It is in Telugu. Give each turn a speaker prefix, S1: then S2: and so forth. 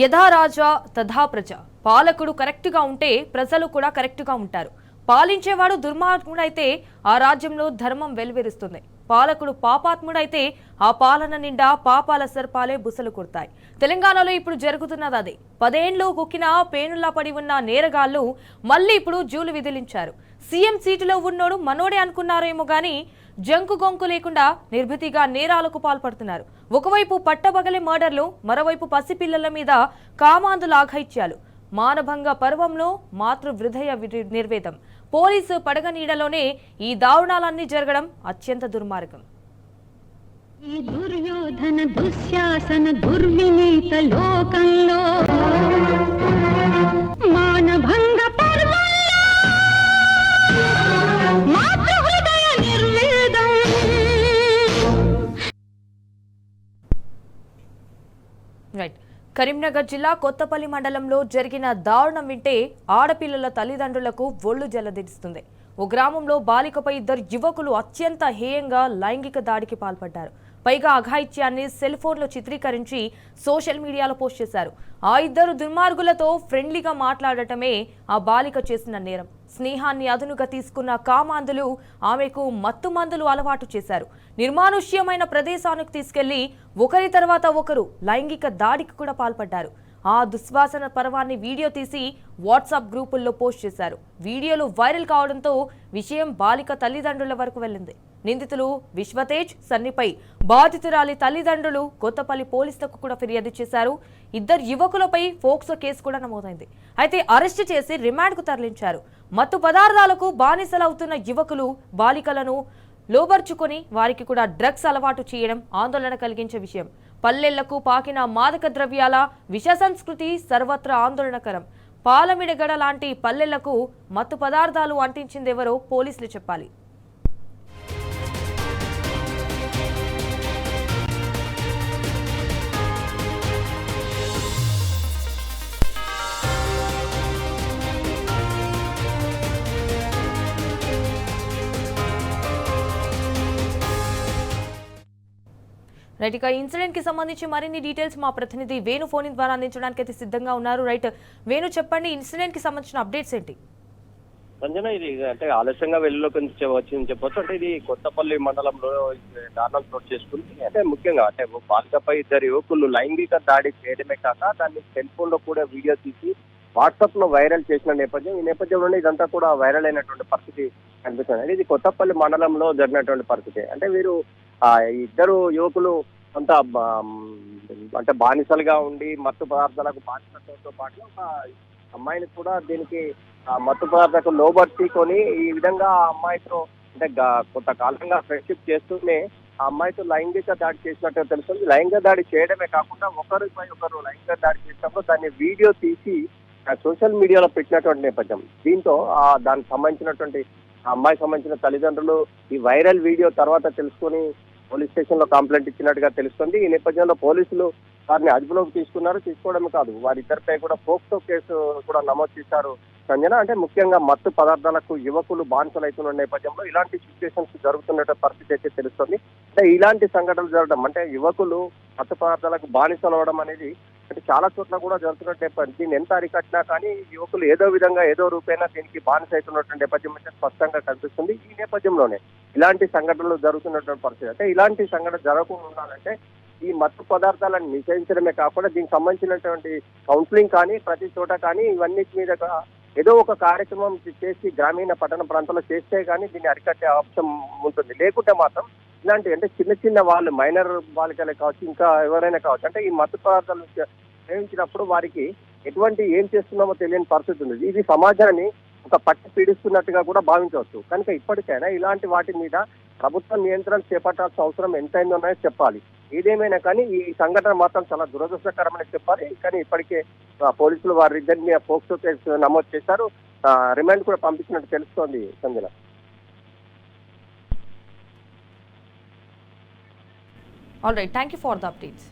S1: యథా రాజా తథా ప్రజ. పాలకుడు కరెక్ట్గా ఉంటే ప్రజలు కూడా కరెక్ట్గా ఉంటారు. పాలించేవాడు దుర్మార్గుడైతే ఆ రాజ్యంలో ధర్మం వెలువరిస్తుంది. పాలకుడు పాపాత్ముడైతే ఆ పాలన నిండా పాపాల సర్పాలే బుసలు కొడతాయి. తెలంగాణలో ఇప్పుడు జరుగుతున్నది అదే. 10 ఏళ్లు కుక్కిన పేనుల్లా పడి ఉన్న నేరగాళ్లు మళ్ళీ ఇప్పుడు జూలు విదిలించారు. సీఎం సీటులో ఉన్నోడు మనోడే అనుకున్నారేమో గానీ జంకు గొంకు లేకుండా నిర్భీతిగా నేరాలకు పాల్పడుతున్నారు. ఒకవైపు పట్టబగలే మర్డర్లు, మరోవైపు పసిపిల్లల మీద కామాంధుల అఘాయిత్యాలు. మానభంగ పర్వంలో మాతృ హృదయ నిర్వేదం. పోలీసు పడగ నీడలోనే ఈ దారుణాలన్నీ జరగడం అత్యంత దుర్మార్గం.
S2: ఈ దుర్యోధన దుశ్శాసన దుర్వినీత లోకంలో మానభంగ పర్వంలో మాతృ హృదయ నిర్వేదం.
S1: రైట్. కరీంనగర్ జిల్లా కొత్తపల్లి మండలంలో జరిగిన దారుణం వింటే ఆడపిల్లల తల్లిదండ్రులకు ఒళ్ళు జలదిస్తుంది. ఓ గ్రామంలో బాలికపై 2 యువకులు అత్యంత హేయంగా లైంగిక దాడికి పాల్పడ్డారు. పైగా అఘాయిత్యాన్ని సెల్ ఫోన్లో చిత్రీకరించి సోషల్ మీడియాలో పోస్ట్ చేశారు. ఆ 2 దుర్మార్గులతో ఫ్రెండ్లీగా మాట్లాడటమే ఆ బాలిక చేసిన నేరం. స్నేహాన్ని అదునుగా తీసుకున్న కామాంధులు ఆమెకు మత్తు మందులు అలవాటు చేశారు. నిర్మానుష్యమైన ప్రదేశానికి తీసుకెళ్లి ఒకరి తర్వాత ఒకరు లైంగిక దాడికి కూడా పాల్పడ్డారు. ఆ దుశ్వాసన పర్వాన్ని వీడియో తీసి వాట్సాప్ గ్రూపుల్లో పోస్ట్ చేశారు. వీడియోలు వైరల్ కావడంతో విషయం బాలిక తల్లిదండ్రుల వరకు వెళ్ళింది. నిందితులు విశ్వతేజ్, సన్నిపై బాధితురాలి తల్లిదండ్రులు కొత్తపల్లి పోలీసులకు కూడా ఫిర్యాదు చేశారు. 2 యువకులపై ఫోక్సో కేసు కూడా నమోదైంది. అయితే అరెస్టు చేసి రిమాండ్కు తరలించారు. మత్తు పదార్థాలకు బానిసలవుతున్న యువకులు బాలికలను లోబర్చుకొని వారికి కూడా డ్రగ్స్ అలవాటు చేయడం ఆందోళన కలిగించే విషయం. పల్లెళ్లకు పాకిన మాదక ద్రవ్యాల విష సంస్కృతి సర్వత్రా ఆందోళనకరం. పాలమిడగడ లాంటి పల్లెళ్లకు మత్తు పదార్థాలు అంటించిందెవరో పోలీసులు చెప్పాలి. రైట్. ఇక ఇన్సిడెంట్ కి సంబంధించి మరిన్ని డీటెయిల్స్ మా ప్రతినిధి వేణు ఫోన్ ద్వారా అందించడానికి అయితే సిద్ధంగా ఉన్నారు. రైట్ వేణు, చెప్పండి, ఇన్సిడెంట్ కి సంబంధించిన అప్డేట్స్ ఏంటి?
S3: సంజన, ఇది అంటే ఆలస్యంగా వెలుగులోకి వచ్చిందని చెప్పొచ్చు. అంటే ఇది కొత్తపల్లి మండలంలో దారుణం చోటు చేసుకుంది. అంటే ముఖ్యంగా అంటే బాలికపై 2 యువకులు లైంగిక దాడి చేయడమే కాక దాన్ని సెల్ ఫోన్ లో కూడా వీడియో తీసి వాట్సాప్ లో వైరల్ చేసిన నేపథ్యం. ఈ నేపథ్యంలోనే ఇదంతా కూడా వైరల్ అయినటువంటి పరిస్థితి కనిపిస్తుంది. ఇది కొత్తపల్లి మండలంలో జరిగినటువంటి పరిస్థితి. అంటే వీరు 2 యువకులు కొంత అంటే బానిసలుగా ఉండి మత్తు పదార్థాలకు బానిసలతో పాటు ఒక అమ్మాయిని కూడా దీనికి మత్తు పదార్థాలకు లోబర్చుకొని ఈ విధంగా ఆ అమ్మాయితో అంటే కొంతకాలంగా ఫ్రెండ్షిప్ చేస్తూనే ఆ అమ్మాయితో లైంగిక దాడి చేసినట్టు తెలుస్తుంది. లైంగిక దాడి చేయడమే కాకుండా ఒకరిపై ఒకరు లైంగిక దాడి చేసినప్పుడు దాన్ని వీడియో తీసి సోషల్ మీడియాలో పెట్టినటువంటి నేపథ్యం. దీంతో దానికి సంబంధించినటువంటి అమ్మాయికి సంబంధించిన తల్లిదండ్రులు ఈ వైరల్ వీడియో తర్వాత తెలుసుకొని పోలీస్ స్టేషన్ లో కంప్లైంట్ ఇచ్చినట్టుగా తెలుస్తుంది. ఈ నేపథ్యంలో పోలీసులు వారిని అదుపులోకి తీసుకున్నారు. తీసుకోవడమే కాదు, వారిద్దరిపై కూడా పోక్సో కేసు కూడా నమోదు చేశారు. సంజన, అంటే ముఖ్యంగా మత్తు పదార్థాలకు యువకులు బానిసలు అవుతున్న నేపథ్యంలో ఇలాంటి సిచ్యువేషన్స్ జరుగుతున్న పరిస్థితి అయితే తెలుస్తుంది. అంటే ఇలాంటి సంఘటనలు జరగడం అంటే యువకులు మత్తు పదార్థాలకు బానిసలు అవ్వడం అనేది అంటే చాలా చోట్ల కూడా జరుగుతున్నట్టు దీన్ని ఎంత అరికట్టినా కానీ యువకులు ఏదో విధంగా ఏదో రూపేణా దీనికి బానిస అవుతున్నటువంటి నేపథ్యం అయితే స్పష్టంగా కనిపిస్తుంది. ఈ నేపథ్యంలోనే ఇలాంటి సంఘటనలు జరుగుతున్నటువంటి పరిస్థితి. అంటే ఇలాంటి సంఘటన జరగకుండా ఉండాలంటే ఈ మత్తు పదార్థాలను నిషేధించడమే కాకుండా దీనికి సంబంధించినటువంటి కౌన్సిలింగ్ కానీ ప్రతి చోట కానీ ఇవన్నీ మీద ఏదో ఒక కార్యక్రమం చేసి గ్రామీణ పట్టణ ప్రాంతాల్లో చేస్తే కానీ దీన్ని అరికట్టే అవసరం ఉంటుంది. లేకుంటే మాత్రం ఇలాంటి అంటే చిన్న వాళ్ళు మైనర్ బాలికలే కావచ్చు, ఇంకా ఎవరైనా కావచ్చు, అంటే ఈ మత్తు పదార్థాలు సేవించినప్పుడు వారికి ఏం చేస్తున్నామో తెలియని పరిస్థితి ఉంది. ఇది సమాజాన్ని ఒక పట్టి పీడిస్తున్నట్టుగా కూడా భావించవచ్చు. కనుక ఇప్పటికైనా ఇలాంటి వాటి మీద ప్రభుత్వం నియంత్రణ చేపట్టాల్సిన అవసరం ఎంతైందో చెప్పాలి. ఏదేమైనా కానీ ఈ సంఘటన మాత్రం చాలా దురదృష్టకరమని చెప్పాలి. కానీ ఇప్పటికే పోలీసులు వారిద్దరి మీద పోక్సో కేసు నమోదు చేశారు. రిమాండ్ కూడా పంపించినట్టు తెలుస్తోంది. Sanjana,
S1: all right, thank you for the updates.